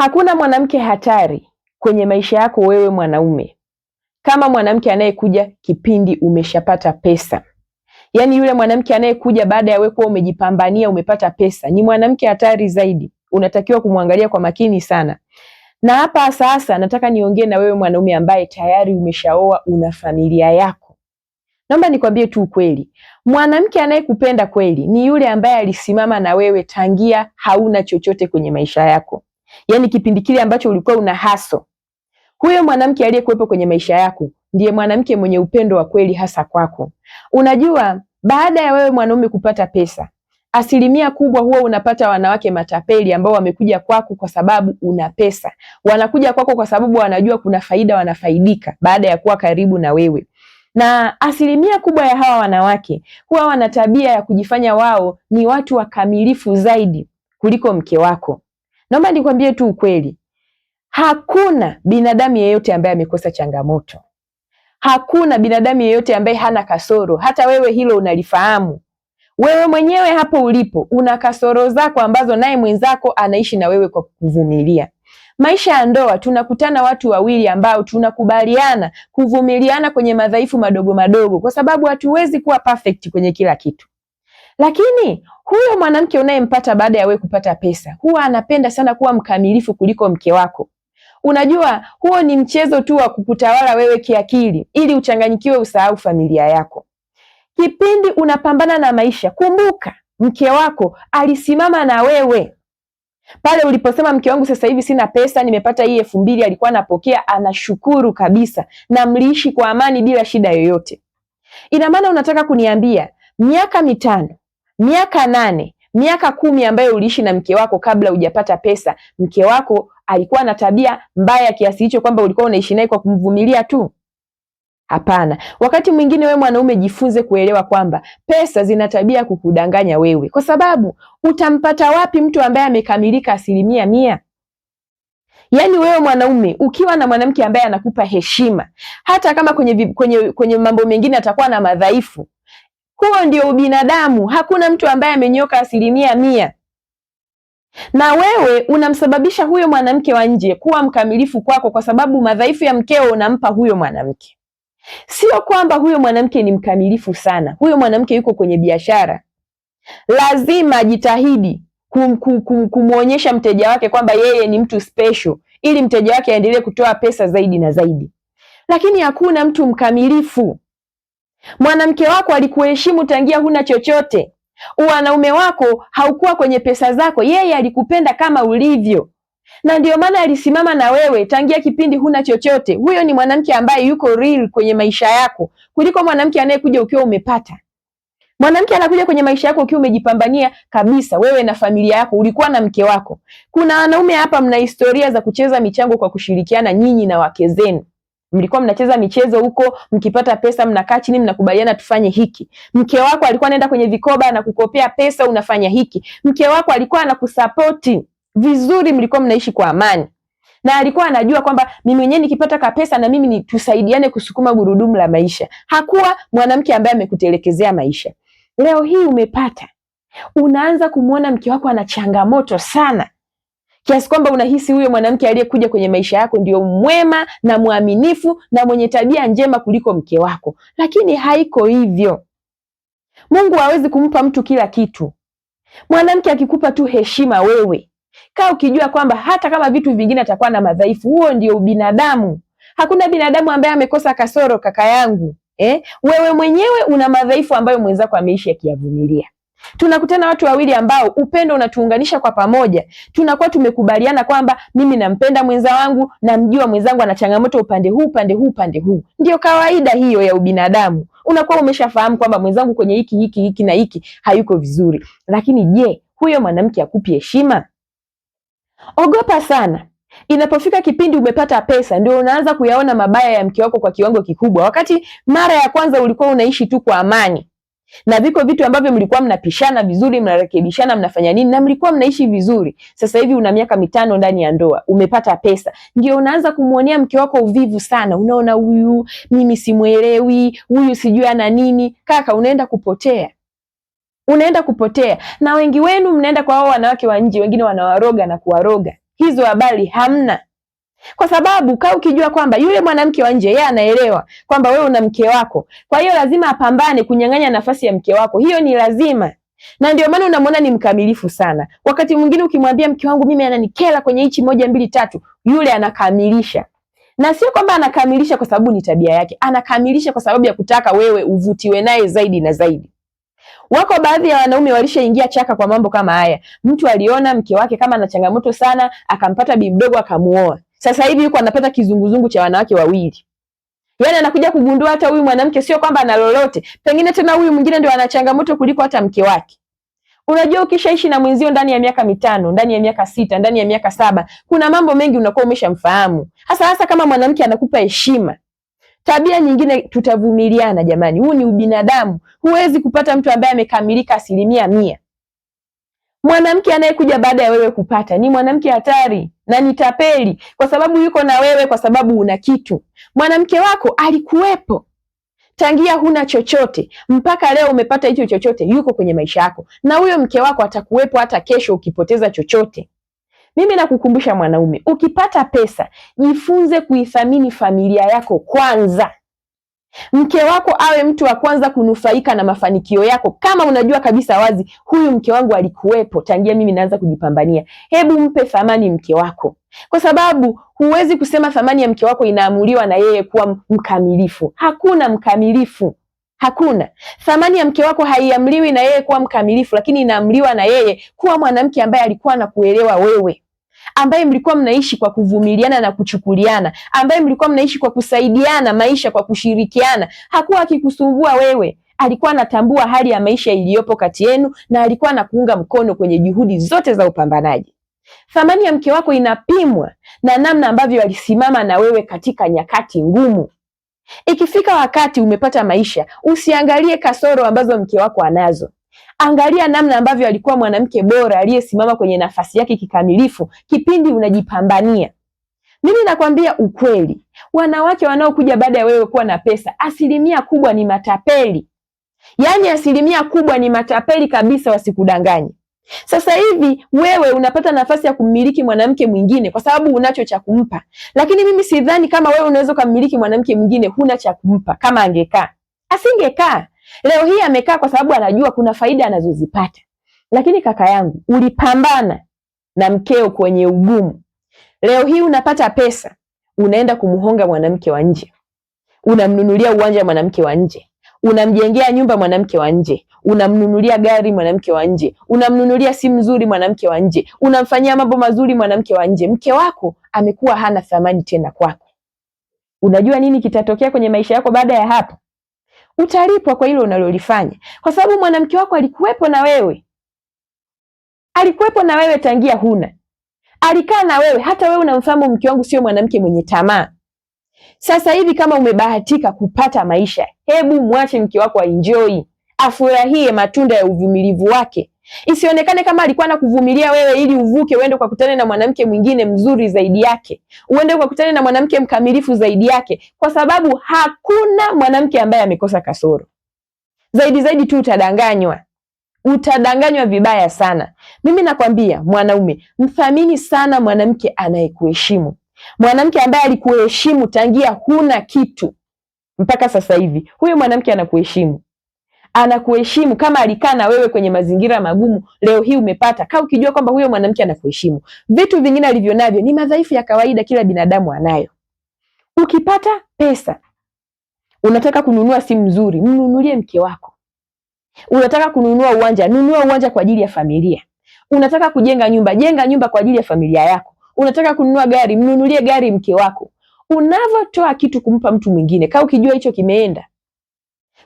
Hakuna mwanamke hatari kwenye maisha yako wewe mwanaume kama mwanamke anayekuja kipindi umeshapata pesa. Yaani yule mwanamke anayekuja baada ya wewe kuwa umejipambania umepata pesa ni mwanamke hatari zaidi. Unatakiwa kumwangalia kwa makini sana. Na hapa sasa nataka niongee na wewe mwanaume ambaye tayari umeshaoa, una familia yako. Naomba nikwambie tu ukweli. Mwanamke anayekupenda kweli ni yule ambaye alisimama na wewe tangia hauna chochote kwenye maisha yako. Yaani kipindi kile ambacho ulikuwa una haso. Huyo mwanamke aliyekuwepo kwenye maisha yako ndiye mwanamke mwenye upendo wa kweli hasa kwako. Unajua, baada ya wewe mwanaume kupata pesa, asilimia kubwa huwa unapata wanawake matapeli ambao wamekuja kwako kwa sababu una pesa. Wanakuja kwako kwa sababu wanajua kuna faida, wanafaidika baada ya kuwa karibu na wewe. Na asilimia kubwa ya hawa wanawake huwa wana tabia ya kujifanya wao ni watu wakamilifu zaidi kuliko mke wako. Naomba nikwambie tu ukweli. Hakuna binadamu yeyote ambaye amekosa changamoto. Hakuna binadamu yeyote ambaye hana kasoro. Hata wewe hilo unalifahamu. Wewe mwenyewe hapo ulipo una kasoro zako ambazo naye mwenzako anaishi na wewe kwa kuvumilia. Maisha ya ndoa tunakutana watu wawili ambao tunakubaliana kuvumiliana kwenye madhaifu madogo madogo kwa sababu hatuwezi kuwa perfect kwenye kila kitu. Lakini huyo mwanamke unayempata baada ya wewe kupata pesa huwa anapenda sana kuwa mkamilifu kuliko mke wako. Unajua huo ni mchezo tu wa kukutawala wewe kiakili ili uchanganyikiwe usahau familia yako. Kipindi unapambana na maisha, kumbuka mke wako alisimama na wewe. Pale uliposema mke wangu sasa hivi sina pesa, nimepata hii 2000, alikuwa anapokea, anashukuru kabisa na mliishi kwa amani bila shida yoyote. Ina maana unataka kuniambia miaka 5, miaka 8, miaka 10 ambayo uliishi na mke wako kabla hujapata pesa, mke wako alikuwa na tabia mbaya kiasi hicho kwamba ulikuwa unaishi naye kwa kumvumilia tu? Hapana. Wakati mwingine wewe mwanaume jifunze kuelewa kwamba pesa zina tabia kukudanganya wewe. Kwa sababu utampata wapi mtu ambaye amekamilika 100%? Yaani wewe mwanaume ukiwa na mwanamke ambaye anakupa heshima, hata kama kwenye mambo mengine atakuwa na madhaifu, huo ndio ubinadamu. Hakuna mtu ambaye amenyoka 100%. Na wewe unamsababisha huyo mwanamke wa nje kuwa mkamilifu kwako kwa sababu madhaifu ya mkeo unampa huyo mwanamke. Sio kwamba huyo mwanamke ni mkamilifu sana. Huyo mwanamke yuko kwenye biashara. Lazima ajitahidi kumuonyesha mteja wake kwamba yeye ni mtu special ili mteja wake aendelee kutoa pesa zaidi na zaidi. Lakini hakuna mtu mkamilifu. Mwanamke wako alikuheshimu tangia huna chochote. Wanaume wako haukuwa kwenye pesa zako, yeye alikupenda kama ulivyo. Na ndio maana alisimama na wewe tangia kipindi huna chochote. Huyo ni mwanamke ambaye yuko real kwenye maisha yako kuliko mwanamke anayekuja ukiwa umepata. Mwanamke anakuja kwenye maisha yako ukiwa umejipambania kabisa, wewe na familia yako, ulikuwa na mke wako. Kuna wanaume hapa mna historia za kucheza michango kwa kushirikiana nyinyi na wake zenu. Mlikuwa mnacheza michezo huko, mkipata pesa mnakaa chini mnakubaliana tufanye hiki. Mke wako alikuwa anaenda kwenye vikoba na kukopea pesa, unafanya hiki. Mke wako alikuwa anakusapoti vizuri, mlikuwa mnaishi kwa amani. Na alikuwa anajua kwamba mimi mwenyewe nikipata kapesa na mimi tusaidiane kusukuma gurudumu la maisha. Hakuwa mwanamke ambaye amekutelekezea maisha. Leo hii umepata, unaanza kumuona mke wako ana changamoto sana, kiasi kwamba unahisi huyo mwanamke aliyekuja kwenye maisha yako ndio mwema na mwaminifu na mwenye tabia njema kuliko mke wako. Lakini haiko hivyo. Mungu hawezi kumpa mtu kila kitu. Mwanamke akikupa tu heshima wewe, kaa ukijua kwamba hata kama vitu vingine atakuwa na madhaifu, huo ndio ubinadamu. Hakuna binadamu ambaye amekosa kasoro, kaka yangu. Wewe mwenyewe una madhaifu ambayo mwenzako ameishi akiyavumilia. Tunakutana watu wawili ambao upendo unatuunganisha kwa pamoja. Tunakuwa tumekubaliana kwamba mimi nampenda mwenza wangu, namjua mwenzangu ana changamoto upande huu. Ndio kawaida hiyo ya ubinadamu. Unakuwa umeshafahamu kwamba mwenzangu kwenye hiki na hiki hayuko vizuri. Lakini je, huyo mwanamke akupi heshima? Ogopa sana. Inapofika kipindi umepata pesa ndio unaanza kuyaona mabaya ya mke wako kwa kiwango kikubwa, wakati mara ya kwanza ulikuwa unaishi tu kwa amani. Na viko vitu ambavyo mlikuwa mnapishana vizuri, mnarekebishana, mnafanya nini na mlikuwa mnaishi vizuri. Sasa hivi una miaka 5 ndani ya ndoa, umepata pesa, ndio unaanza kumuonea mke wako uvivu sana. Unaona huyu mimi simuelewi, huyu sijui ana nini. Kaka, unaenda kupotea. Na wengi wenu mnaenda kwa hao wanawake wa nje, wengine wanawaroga na kuwaroga. hizo habari hamna. Kwa sababu kaa ukijua kwamba yule mwanamke wa nje yeye anaelewa kwamba wewe una mke wako, kwa hiyo lazima apambane kunyang'anya nafasi ya mke wako, hiyo ni lazima. Na ndio maana unamwona ni mkamilifu sana. Wakati mwingine ukimwambia mke wangu mimi ananikela kwenye hichi 1 2 3, yule anakamilisha. Na sio kwamba anakamilisha kwa sababu ni tabia yake, anakamilisha kwa sababu ya kutaka wewe uvutiwe naye zaidi na zaidi. Wako baadhi ya wanaume walishaingia chaka kwa mambo kama haya. Mtu aliona mke wake kama ana changamoto sana, akampata bibi mdogo akamuoa. Sasa hivi yuko anapata kizunguzungu cha wanawake wawili. Yaani anakuja kugundua hata huyu mwanamke sio kwamba ana lolote, pengine tena huyu mwingine ndio ana changamoto kuliko hata mke wake. Unajua ukishaishi na mwenzio ndani ya miaka 5, ndani ya miaka 6, ndani ya miaka 7, kuna mambo mengi unakuwa umeshamfahamu. Hasa kama mwanamke anakupa heshima. Tabia nyingine tutavumiliana jamani. Huu ni ubinadamu. Huwezi kupata mtu ambaye amekamilika 100%. Mwanamke anayekuja baada ya wewe kupata ni mwanamke hatari na ni tapeli, kwa sababu yuko na wewe kwa sababu una kitu. Mwanamke wako alikuwepo tangia huna chochote mpaka leo umepata hicho chochote, yuko kwenye maisha yako, na huyo mke wako atakuwepo hata kesho ukipoteza chochote. Mimi nakukumbusha mwanaume, ukipata pesa jifunze kuithamini familia yako kwanza. Mke wako awe mtu wa kwanza kunufaika na mafanikio yako. Kama unajua kabisa wazi huyu mke wangu alikuwepo tangia mimi naanza kujipambania, hebu mpe thamani mke wako, kwa sababu huwezi kusema thamani ya mke wako inaamuliwa na yeye kuwa mkamilifu. Hakuna mkamilifu, hakuna. Thamani ya mke wako haiamliwi na yeye kuwa mkamilifu, lakini inaamliwa na yeye kuwa mwanamke ambaye alikuwa anakuelewa wewe, ambaye mlikuwa mnaishi kwa kuvumiliana na kuchukuliana, ambaye mlikuwa mnaishi kwa kusaidiana maisha, kwa kushirikiana. Hakuwa akikusumbua wewe, alikuwa anatambua hali ya maisha iliyopo kati yenu na alikuwa anakuunga mkono kwenye juhudi zote za upambanaji. Thamani ya mke wako inapimwa na namna ambavyo alisimama na wewe katika nyakati ngumu. Ikifika wakati umepata maisha, usiangalie kasoro ambazo mke wako anazo. Angalia namna ambavyo alikuwa mwanamke bora aliyesimama kwenye nafasi yake kikamilifu kipindi unajipambania. Mimi nakwambia ukweli, wanawake wanaokuja baada ya wewe kuwa na pesa, 1% ni matapeli. Yaani 1% ni matapeli kabisa, wasikudanganye. Sasa hivi wewe unapata nafasi ya kumiliki mwanamke mwingine kwa sababu unacho cha kumpa. Lakini mimi sidhani kama wewe unaweza kumiliki mwanamke mwingine huna cha kumpa. Kama angekaa, asingekaa. Leo hii amekaa kwa sababu anajua kuna faida anazozipata. Lakini kaka yangu, ulipambana na mkeo kwenye ugumu. Leo hii unapata pesa, unaenda kumuhonga mwanamke wa nje. Unamnunulia uwanja mwanamke wa nje. Unamjengea nyumba mwanamke wa nje. Unamnunulia gari mwanamke wa nje. Unamnunulia simu nzuri mwanamke wa nje. Unamfanyia mambo mazuri mwanamke wa nje. Mke wako amekuwa hana thamani tena kwako. Unajua nini kitatokea kwenye maisha yako baada ya hapo? Utalipwa kwa hilo unalolifanya, kwa sababu mwanamke wako alikuwepo na wewe. Alikuwepo na wewe tangia huna. Alikaa na wewe, hata wewe unamfahamu mke wangu sio mwanamke mwenye tamaa. Sasa hivi kama umebahatika kupata maisha, hebu mwache mke wako aenjoy, afurahie matunda ya uvumilivu wake. Isionekane kama alikuwa anakuvumilia wewe ili uvuke uende ukakutane na mwanamke mwingine mzuri zaidi yake, uende ukakutane na mwanamke mkamilifu zaidi yake, kwa sababu hakuna mwanamke ambaye amekosa kasoro. Zaidi tu utadanganywa vibaya sana. Mimi nakwambia mwanaume, mthamini sana mwanamke anayekuheshimu, mwanamke ambaye alikuheshimu tangia huna kitu mpaka sasa hivi. Huyo mwanamke anakuheshimu. Anakuheshimu kama alikaa na wewe kwenye mazingira magumu, leo hii umepata. Kaa ukijua kwamba huyo mwanamke anakuheshimu. Vitu vingine alivyo navyo ni madhaifu ya kawaida, kila binadamu anayo. Ukipata pesa, unataka kununua simu nzuri, mnunulie mke wako. Unataka kununua uwanja, nunua uwanja kwa ajili ya familia. Unataka kujenga nyumba, jenga nyumba kwa ajili ya familia yako. Unataka kununua gari, mnunulie gari mke wako. Unavotoa kitu kumpa mtu mwingine, kaa ukijua hicho kimeenda.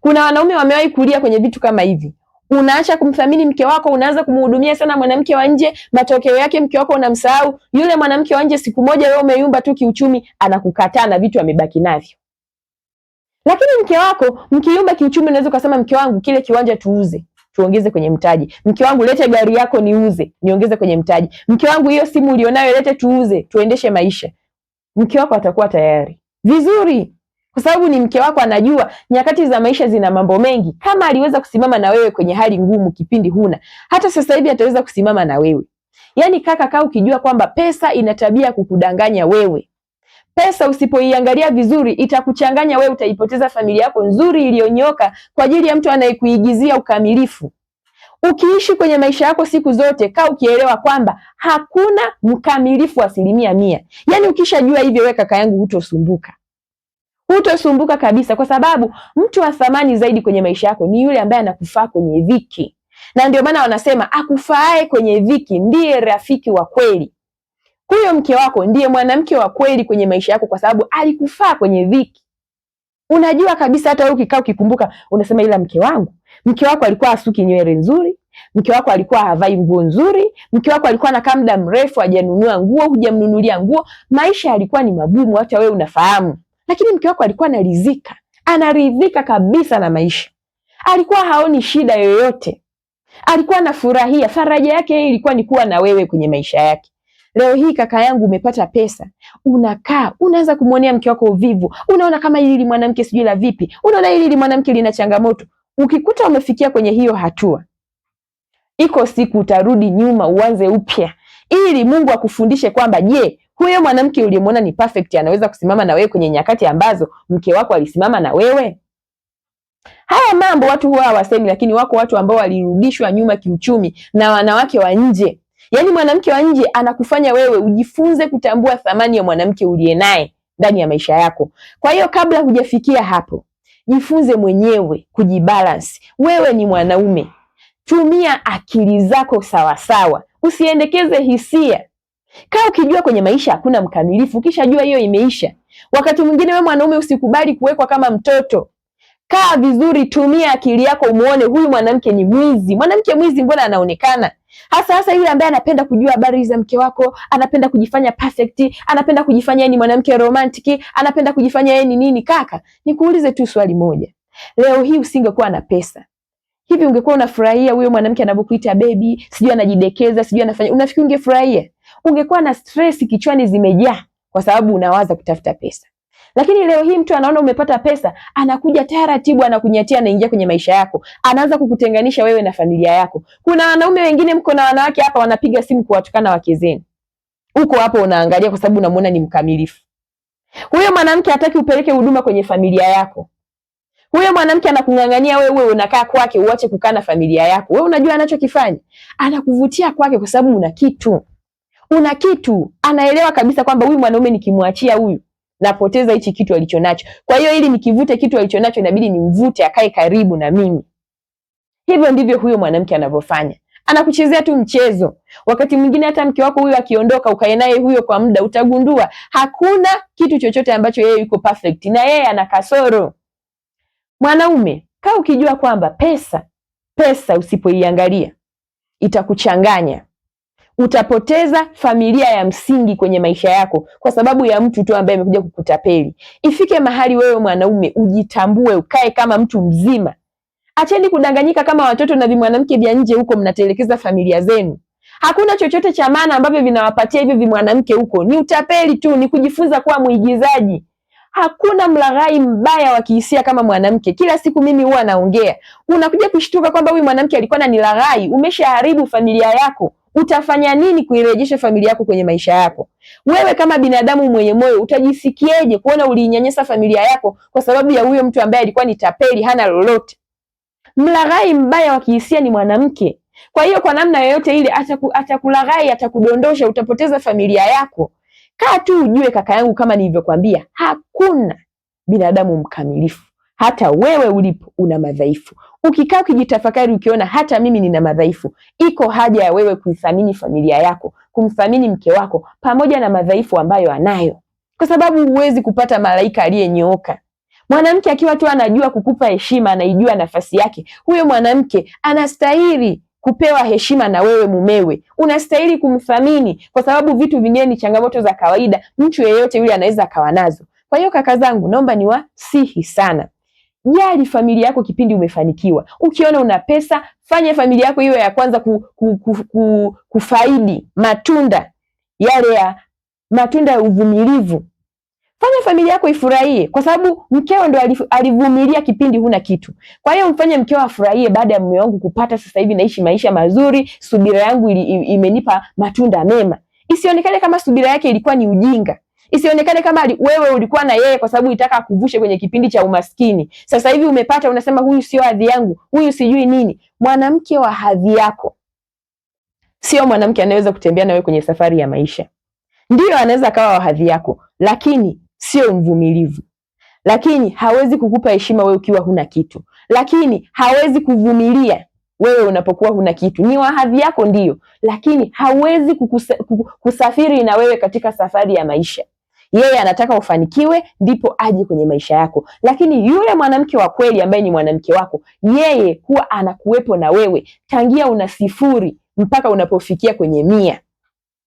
Kuna wanaume wamewahi kulia kwenye vitu kama hivi. Unaacha kumthamini mke wako, unaanza kumhudumia sana mwanamke wa nje, matokeo yake mke wako unamsahau. Yule mwanamke wa nje siku moja wewe umeyumba tu kiuchumi, anakukataa na vitu amebaki navyo. Lakini mke wako mkiyumba kiuchumi, unaweza kusema mke wangu kile kiwanja tuuze, tuongeze kwenye mtaji. Mke wangu lete gari yako niuze, niongeze kwenye mtaji. Mke wangu hiyo simu ulionayo lete tuuze, tuendeshe maisha. Mke wako atakuwa tayari vizuri, kwa sababu ni mke wako, anajua nyakati za maisha zina mambo mengi. Kama aliweza kusimama na wewe kwenye hali ngumu kipindi huna, hata sasa hivi ataweza kusimama na wewe. Yaani kaka, kaa ukijua kwamba pesa ina tabia kukudanganya wewe. Pesa usipoiangalia vizuri itakuchanganya wewe, utaipoteza familia yako nzuri iliyonyoka kwa ajili ya mtu anayekuigizia ukamilifu. Ukiishi kwenye maisha yako siku zote, kaa ukielewa kwamba hakuna mkamilifu 100%. Yaani ukishajua hivyo, wewe kaka yangu, hutosumbuka kabisa, kwa sababu mtu wa thamani zaidi kwenye maisha yako ni yule ambaye anakufaa kwenye dhiki. Na ndio maana wanasema akufaae kwenye dhiki ndiye rafiki wa kweli. Huyo mke wako ndiye mwanamke wa kweli kwenye maisha yako, kwa sababu alikufaa kwenye dhiki. Unajua kabisa, hata wewe ukikaa ukikumbuka, unasema ila mke wako alikuwa asuki nywele nzuri, mke wako alikuwa havai nguo nzuri, mke wako alikuwa anakaa muda mrefu hajanunua nguo, hujamnunulia nguo, maisha yalikuwa ni magumu, hata wewe unafahamu. Lakini mke wako alikuwa anaridhika kabisa na maisha, alikuwa haoni shida yoyote, alikuwa anafurahia. Faraja yake yeye ilikuwa ni kuwa na wewe kwenye maisha yake. Leo hii kaka yangu, umepata pesa, unakaa unaanza kumwonea mke wako uvivu, unaona kama hili mwanamke sijui la vipi, unaona hili mwanamke lina changamoto. Ukikuta umefikia kwenye hiyo hatua, iko siku utarudi nyuma uanze upya, ili Mungu akufundishe kwamba je, huyo mwanamke uliyemwona ni perfect anaweza kusimama na wewe kwenye nyakati ambazo mke wako alisimama na wewe? Haya mambo watu huwa hawasemi, lakini wako watu ambao walirudishwa nyuma kiuchumi na wanawake wa nje. Yaani mwanamke wa nje anakufanya wewe ujifunze kutambua thamani ya mwanamke uliye naye ndani ya maisha yako. Kwa hiyo kabla hujafikia hapo, jifunze mwenyewe kujibalance. Wewe ni mwanaume, tumia akili zako sawasawa, usiendekeze hisia. Kaa ukijua kwenye maisha hakuna mkamilifu, ukishajua hiyo imeisha. Wakati mwingine wewe mwanaume usikubali kuwekwa kama mtoto. Kaa vizuri, tumia akili yako, umuone huyu mwanamke ni mwizi. Mwanamke mwizi mbona anaonekana? Hasa yule ambaye anapenda kujua habari za mke wako, anapenda kujifanya perfect, anapenda kujifanya ni mwanamke romantic, anapenda kujifanya yeye ni nini. Kaka, nikuulize tu swali moja. Leo hii usingekuwa na pesa, hivi ungekuwa unafurahia huyo mwanamke anapokuita baby, sijui anajidekeza, sijui anafanya, unafikiri ungefurahia? Ungekuwa na stress kichwani zimejaa, kwa sababu unawaza kutafuta pesa. Lakini leo hii mtu anaona umepata pesa, anakuja taratibu, anakunyatia, anaingia kwenye maisha yako, anaanza kukutenganisha wewe na familia yako. Kuna wanaume wengine, mko na wanawake hapa, wanapiga simu kuwatukana wake zenu, uko hapo unaangalia kwa sababu unamuona ni mkamilifu. Huyo mwanamke hataki upeleke huduma kwenye familia yako. Huyo mwanamke anakung'ang'ania wewe unakaa kwake, uache kukaa na familia yako. Wewe unajua anachokifanya? Anakuvutia kwake kwa sababu una kitu. Anaelewa kabisa kwamba huyu mwanaume nikimwachia huyu napoteza hichi kitu alichonacho. Kwa hiyo ili nikivute kitu alichonacho, inabidi nimvute akae karibu na mimi. Hivyo ndivyo huyo mwanamke anavyofanya. Anakuchezea tu mchezo. Wakati mwingine hata mke wako huyo akiondoka, ukae naye huyo kwa muda, utagundua hakuna kitu chochote ambacho yeye yuko perfect, na yeye ana kasoro. Mwanaume, kaa ukijua kwamba pesa usipoiangalia itakuchanganya. Utapoteza familia ya msingi kwenye maisha yako kwa sababu ya mtu tu ambaye amekuja kukutapeli. Ifike mahali wewe mwanaume ujitambue, ukae kama mtu mzima. Acheni kudanganyika kama watoto na vimwanamke vya nje huko, mnatelekeza familia zenu. Hakuna chochote cha maana ambavyo vinawapatia hivyo vimwanamke huko. Ni utapeli tu, ni kujifunza kuwa mwigizaji. Hakuna mlaghai mbaya wa kihisia kama mwanamke. Kila siku mimi huwa naongea. Unakuja kushtuka kwamba huyu mwanamke alikuwa ananilaghai, umeshaharibu familia yako. Utafanya nini kuirejesha familia yako kwenye maisha yako? Wewe kama binadamu mwenye moyo utajisikieje kuona uliinyanyasa familia yako kwa sababu ya huyo mtu ambaye alikuwa ni tapeli, hana lolote? Mlaghai mbaya wa kihisia ni mwanamke. Kwa hiyo kwa namna yoyote ile atakulaghai, atakudondosha, utapoteza familia yako. Kaa tu ujue kaka yangu, kama nilivyokuambia, hakuna binadamu mkamilifu. Hata wewe ulipo una madhaifu. Ukikaa ukijitafakari, ukiona hata mimi nina madhaifu, iko haja ya wewe kuithamini familia yako, kumthamini mke wako pamoja na madhaifu ambayo anayo, kwa sababu huwezi kupata malaika aliyenyooka. Mwanamke akiwa tu anajua kukupa heshima, anaijua nafasi yake, huyo mwanamke anastahili kupewa heshima na wewe mumewe. Unastahili kumthamini, kwa sababu vitu vingine ni changamoto za kawaida, mtu yeyote yule anaweza akawa nazo. Kwa hiyo kaka zangu, naomba niwasihi sana, jali familia yako kipindi umefanikiwa. Ukiona una pesa, fanya familia yako iwe ya kwanza kufaidi matunda yale, ya matunda ya uvumilivu. Fanya familia yako ifurahie, kwa sababu mkeo ndo alivumilia kipindi huna kitu. Kwa hiyo mfanye mkeo afurahie, baada ya mume wangu kupata, sasa hivi naishi maisha mazuri, subira yangu imenipa matunda mema. Isionekane kama subira yake ilikuwa ni ujinga. Isionekane kama wewe ulikuwa na yeye kwa sababu ulitaka akuvushe kwenye kipindi cha umaskini. Sasa hivi umepata, unasema huyu sio hadhi yangu, huyu sijui nini. Mwanamke wa hadhi yako sio mwanamke anayeweza kutembea na wewe kwenye safari ya maisha. Ndio anaweza akawa wa hadhi yako, lakini sio mvumilivu. Lakini hawezi kukupa heshima wewe ukiwa huna kitu. Lakini hawezi kuvumilia wewe unapokuwa huna kitu. Ni wa hadhi yako ndio, lakini hawezi kusafiri na wewe katika safari ya maisha. Yeye anataka ufanikiwe ndipo aje kwenye maisha yako. Lakini yule mwanamke wa kweli ambaye ni mwanamke wako, yeye huwa anakuwepo na wewe tangia una 0 mpaka unapofikia kwenye 100.